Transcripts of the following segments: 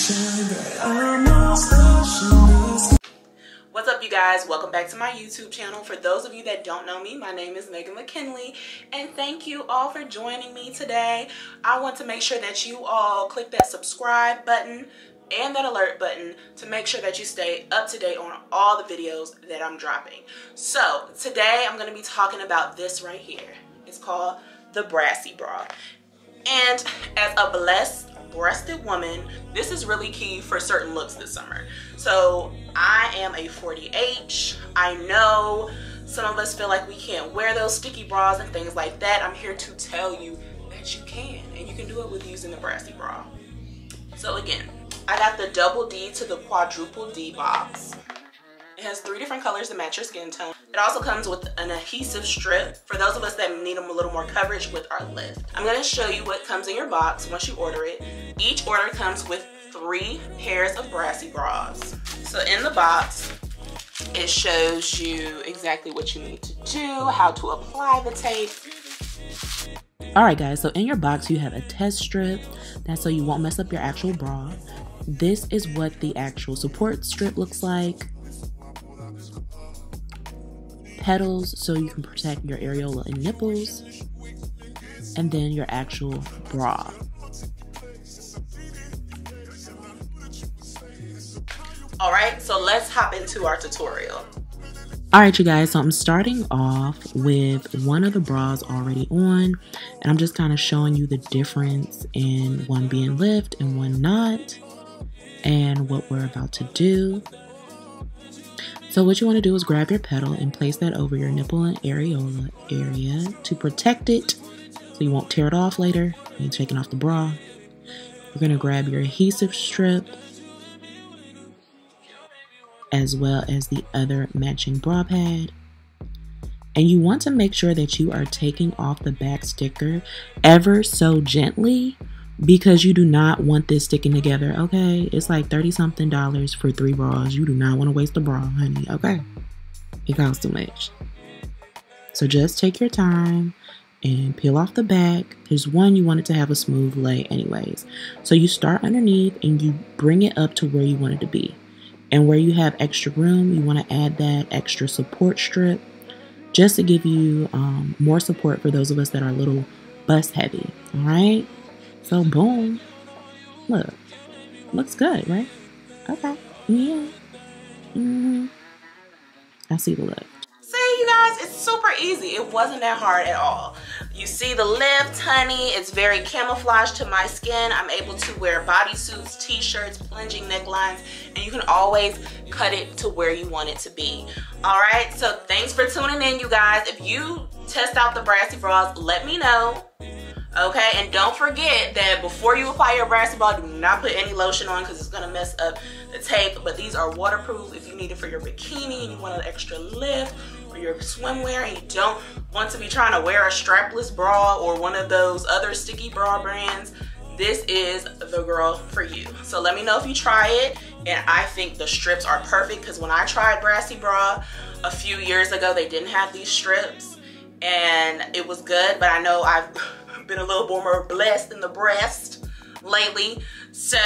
What's up, you guys? Welcome back to my YouTube channel. For those of you that don't know me, my name is Meaghan McKinley, and thank you all for joining me today. I want to make sure that you all click that subscribe button and that alert button to make sure that you stay up to date on all the videos that I'm dropping. So today I'm going to be talking about this right here. It's called the Brassy Bra. And as a breasted woman, this is really key for certain looks this summer. So I am a 40H. I know some of us feel like we can't wear those sticky bras and things like that. I'm here to tell you that you can, and you can do it with using the Brassy Bra. So again, I got the double D to the quadruple D box. It has 3 different colors to match your skin tone. It also comes with an adhesive strip for those of us that need a little more coverage with our lift. I'm going to show you what comes in your box once you order it. Each order comes with 3 pairs of Brassy Bras. So in the box, it shows you exactly what you need to do, how to apply the tape. Alright guys, so in your box you have a test strip. That's so you won't mess up your actual bra. This is what the actual support strip looks like. Petals so you can protect your areola and nipples, and then your actual bra. Alright, so let's hop into our tutorial. Alright you guys, so I'm starting off with one of the bras already on, and I'm just kind of showing you the difference in one being lift and one not, and what we're about to do. So what you want to do is grab your petal and place that over your nipple and areola area to protect it so you won't tear it off later when you're taking off the bra. You're going to grab your adhesive strip as well as the other matching bra pad. And you want to make sure that you are taking off the back sticker ever so gently, because you do not want this sticking together, okay? It's like $30-something for 3 bras. You do not want to waste a bra, honey, okay? It costs too much. So just take your time and peel off the back. There's one, you want it to have a smooth lay anyways. So you start underneath and you bring it up to where you want it to be. And where you have extra room, you want to add that extra support strip just to give you more support for those of us that are a little bust heavy, all right? So boom, look, looks good, right? Okay, yeah, I see the look. See you guys, it's super easy. It wasn't that hard at all. You see the lift, honey, it's very camouflaged to my skin. I'm able to wear bodysuits, t-shirts, plunging necklines, and you can always cut it to where you want it to be. All right, so thanks for tuning in, you guys. If you test out the Brassy Bras, let me know. Okay, and don't forget that before you apply your Brassy Bra, do not put any lotion on because it's going to mess up the tape. But these are waterproof if you need it for your bikini and you want an extra lift, or your swimwear and you don't want to be trying to wear a strapless bra or one of those other sticky bra brands. This is the girl for you. So let me know if you try it. And I think the strips are perfect because when I tried Brassy Bra a few years ago, they didn't have these strips and it was good, but I know I've been a little more blessed in the breast lately, so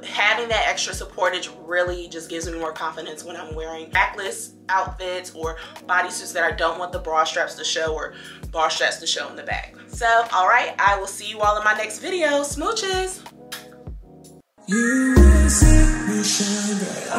having that extra supportage really just gives me more confidence when I'm wearing backless outfits or bodysuits that I don't want the bra straps to show or bra straps to show in the back. So all right, I will see you all in my next video. Smooches. You will see me shine bright.